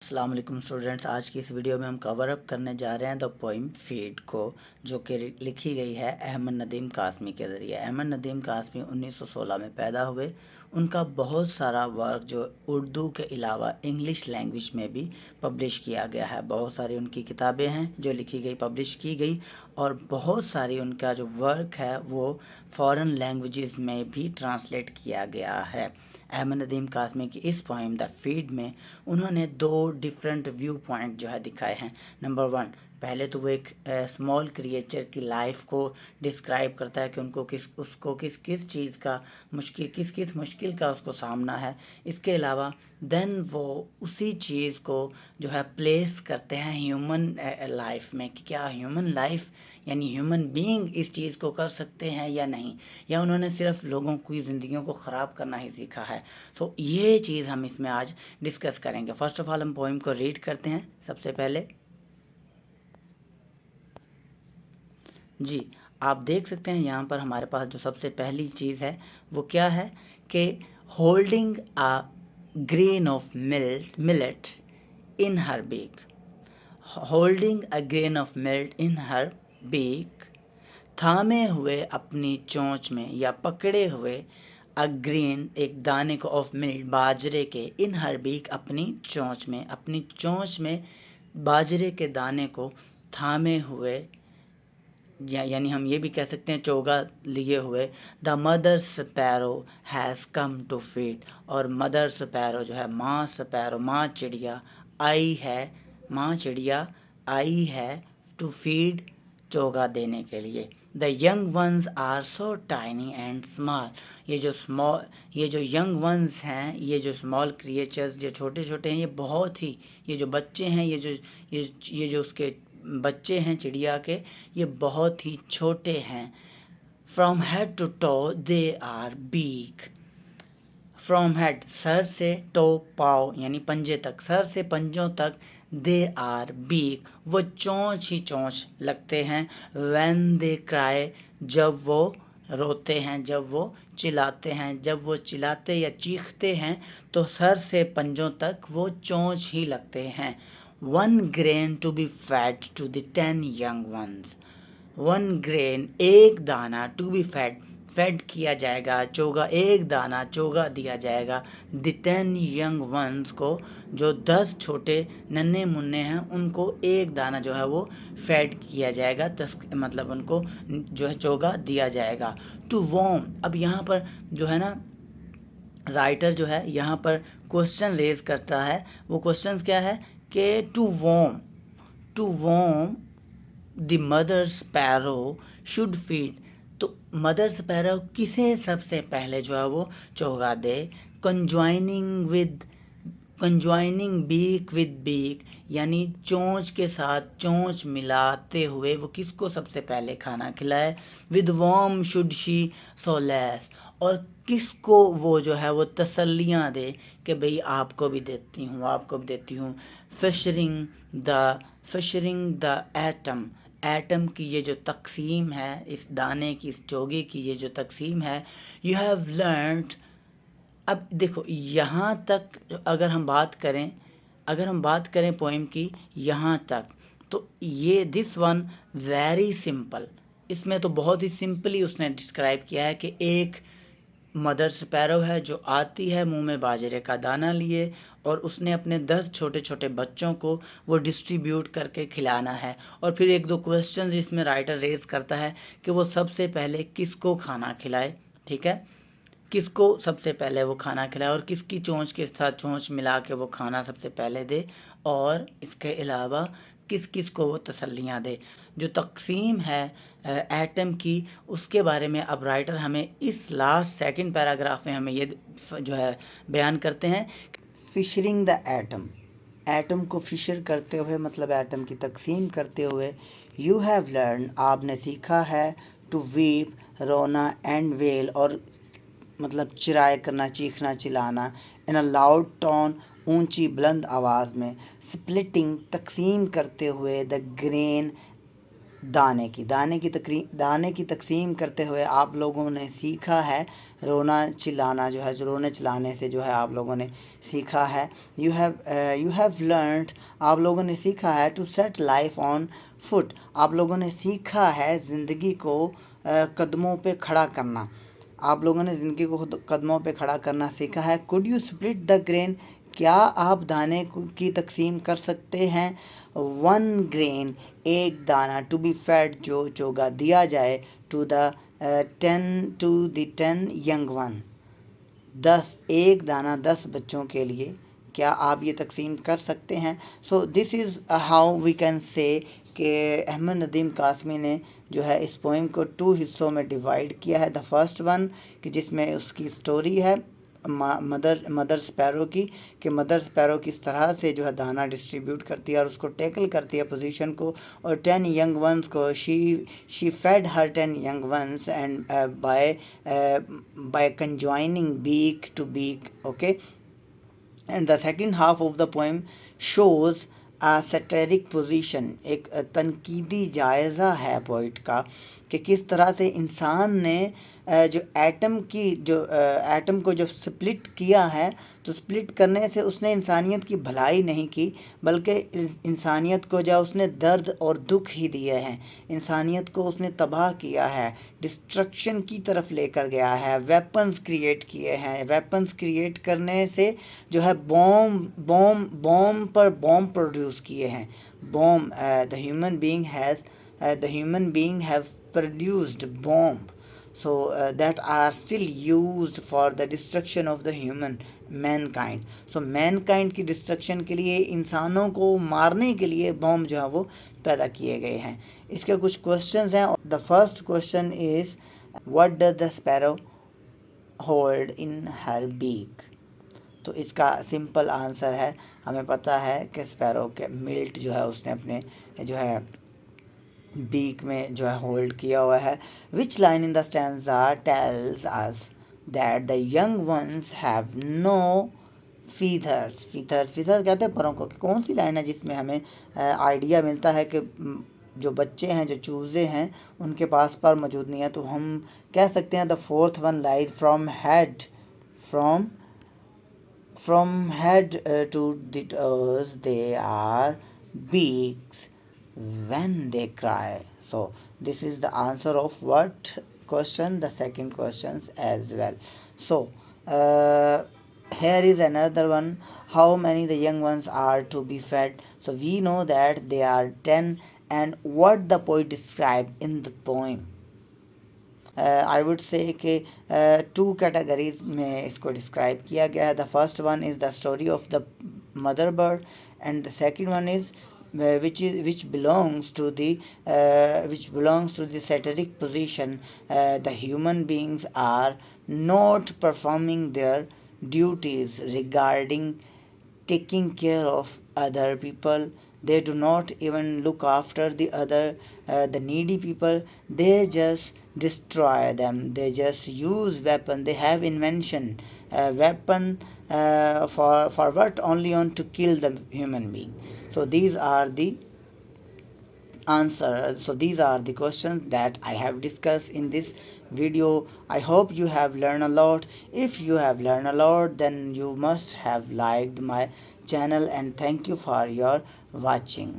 अस्सलाम वालेकुम स्टूडेंट्स। आज की इस वीडियो में हम कवर अप करने जा रहे हैं द पोइम फीड को, जो कि लिखी गई है अहमद नदीम कासमी के ज़रिए। अहमद नदीम कासमी 1916 में पैदा हुए। उनका बहुत सारा वर्क जो उर्दू के अलावा इंग्लिश लैंग्वेज में भी पब्लिश किया गया है। बहुत सारी उनकी किताबें हैं जो लिखी गई, पब्लिश की गई, और बहुत सारी उनका जो वर्क है वो फ़ॉरेन लैंग्वेजेस में भी ट्रांसलेट किया गया है। अहमद नदीम कासमी की इस पोइम द फीड में उन्होंने दो डिफरेंट व्यू पॉइंट जो है दिखाए हैं। नंबर वन, पहले तो वो एक स्मॉल क्रिएचर की लाइफ को डिस्क्राइब करता है कि उसको किस किस चीज़ का किस किस मुश्किल का उसको सामना है। इसके अलावा देन वो उसी चीज़ को जो है प्लेस करते हैं ह्यूमन लाइफ में कि क्या ह्यूमन लाइफ यानी ह्यूमन बीइंग इस चीज़ को कर सकते हैं या नहीं, या उन्होंने सिर्फ लोगों की ज़िंदगियों को ख़राब करना ही सीखा है। सो ये चीज़ हम इसमें आज डिस्कस करेंगे। फर्स्ट ऑफ ऑल हम पोइम को रीड करते हैं सबसे पहले। जी, आप देख सकते हैं यहाँ पर हमारे पास जो सबसे पहली चीज़ है वो क्या है कि holding a grain of millet in her beak. Holding a grain of millet in her beak, थामे हुए अपनी चोंच में या पकड़े हुए अ ग्रेन एक दाने को ऑफ मिल्ट बाजरे के, इन हर बीक अपनी चोंच में बाजरे के दाने को थामे हुए, यानी हम ये भी कह सकते हैं चोगा लिए हुए। The mother sparrow has come to feed, और मदर स्पैरो जो है माँ स्पैरो, माँ चिड़िया आई है टू फीड, चोगा देने के लिए। The young ones are so tiny and small, ये जो यंग वंस हैं, ये जो स्मॉल क्रिएचर्स जो छोटे छोटे हैं, ये बहुत ही, ये जो बच्चे हैं, ये जो उसके बच्चे हैं चिड़िया के, ये बहुत ही छोटे हैं। From head to toe they are beak, from head सर से, टो पाँव यानी पंजे तक, सर से पंजों तक, दे आर बीक वो चोंच ही चोंच लगते हैं। व्हेन दे क्राई जब वो रोते हैं, जब वो चिल्लाते हैं, जब वो चिल्लाते या चीखते हैं तो सर से पंजों तक वो चोंच ही लगते हैं। One grain to be fed to the 10 young ones, one grain एक दाना, टू बी फेड किया जाएगा, चोगा एक दाना चोगा दिया जाएगा। द 10 यंग वंस को, जो 10 छोटे नन्हे मुन्ने हैं उनको एक दाना जो है वो फेड किया जाएगा, मतलब उनको जो है चोगा दिया जाएगा। टू वॉर्म, अब यहाँ पर जो है ना राइटर जो है यहाँ पर क्वेश्चन रेज करता है। वो क्वेश्चन क्या है कि to warm the mother sparrow should feed, तो मदर स्पैरो किसे सबसे पहले जो है वो चोगा दे। कंज्वाइनिंग बीक विद बीक, यानी चोंच के साथ चोंच मिलाते हुए वो किसको सबसे पहले खाना खिलाए। With warm should she solace, और किसको वो जो है वो तसल्लियाँ दे कि भाई आपको भी देती हूँ। फिशरिंग द एटम की ये जो तकसीम है, इस दाने की, इस चोगे की ये जो तकसीम है। यू हैव लर्नड, अब देखो यहाँ तक अगर हम बात करें पोइम की यहाँ तक, तो ये दिस वन वेरी सिंपल, इसमें तो बहुत ही सिंपली उसने डिस्क्राइब किया है कि एक मदर स्पैरो है जो आती है मुंह में बाजरे का दाना लिए, और उसने अपने 10 छोटे छोटे बच्चों को वो डिस्ट्रीब्यूट करके खिलाना है। और फिर एक दो क्वेश्चन इसमें राइटर रेज करता है कि वो सबसे पहले किसको खाना खिलाए, ठीक है, किसको सबसे पहले वो खाना खिलाए और किसकी चोंच के साथ चोंच मिला के वो खाना सबसे पहले दे, और इसके अलावा किस किस को वो तसल्लियाँ दे। जो तकसीम है एटम की, उसके बारे में अब राइटर हमें इस लास्ट सेकंड पैराग्राफ में हमें ये जो है बयान करते हैं। फिशरिंग द एटम को फिशर करते हुए, मतलब एटम की तकसीम करते हुए। यू हैव लर्न, आपने सीखा है। टू वीप, रोना, एंड वेल, और मतलब चिराए करना, चीखना, चिल्लाना। इन अ लाउड टोन, ऊंची बुलंद आवाज़ में। स्प्लिटिंग, तकसीम करते हुए। द ग्रेन, दाने की तकसीम करते हुए आप लोगों ने सीखा है रोना चिल्लाना, जो है जो रोने चिल्लाने से जो है आप लोगों ने सीखा है। यू हैव लर्नड, आप लोगों ने सीखा है to set life on foot, आप लोगों ने सीखा है ज़िंदगी को कदमों पे खड़ा करना, आप लोगों ने ज़िंदगी को कदमों पे खड़ा करना सीखा है। Could you split the grain, क्या आप दाने की तकसीम कर सकते हैं। वन ग्रेन, एक दाना, टू बी फेड, जो चोगा दिया जाए, टू द 10 यंग वन, 10, एक दाना 10 बच्चों के लिए, क्या आप ये तकसीम कर सकते हैं। So this is how we can say कि अहमद नदीम कासमी ने जो है इस पोइम को 2 हिस्सों में डिवाइड किया है। द फर्स्ट वन कि जिसमें उसकी स्टोरी है मदर स्पैरो की, कि मदर स्पैरो किस तरह से जो है दाना डिस्ट्रीब्यूट करती है और उसको टैकल करती है पोजीशन को, और 10 यंग वंस को she fed her 10 young ones and by conjoining beak to beak, okay. And the second half of the poem shows a satiric position, एक तनकीदी जायज़ा है पोइट का कि किस तरह से इंसान ने जो एटम को जो स्प्लिट किया है, तो स्प्लिट करने से उसने इंसानियत की भलाई नहीं की, बल्कि इंसानियत को जो उसने दर्द और दुख ही दिए हैं, इंसानियत को उसने तबाह किया है, डिस्ट्रक्शन की तरफ लेकर गया है, वेपन्स क्रिएट किए हैं। वेपन्स क्रिएट करने से जो है बॉम्ब पर बॉम्ब प्रोड्यूस किए हैं। Bomb the human being have produced bomb, so that are still used for the destruction of the mankind. So mankind की डिस्ट्रक्शन के लिए, इंसानों को मारने के लिए बॉम्ब जो है वो पैदा किए गए हैं। इसके कुछ क्वेश्चंस हैं। The first question is what does the sparrow hold in her beak. तो इसका सिंपल आंसर है, हमें पता है कि स्पैरो के मिल्ट जो है उसने अपने जो है बीक में जो है होल्ड किया हुआ है। Which line in the stanza tells us that the young ones have no feathers. Feathers कहते हैं परों को। कौन सी लाइन है जिसमें हमें आइडिया मिलता है कि जो बच्चे हैं, जो चूज़े हैं, उनके पास पर मौजूद नहीं है। तो हम कह सकते हैं the fourth one line from head to the toes they are beaks when they cry. So this is the answer of what question, the second questions as well. So here is another one, how many the young ones are to be fed. So we know that they are 10, and what the poet described in the poem. I would say कि 2 categories में इसको describe किया गया है। The first one is the story of the mother bird, and the second one is which belongs to the satiric position. The human beings are not performing their duties regarding taking care of other people. They do not even look after the needy people. They just destroy them. They just use weapon. They have invention weapon for what? Only on to kill the human being. So these are the answer. So these are the questions that I have discussed in this video. I hope you have learned a lot. If you have learned a lot, then you must have liked my channel, and thank you for your watching.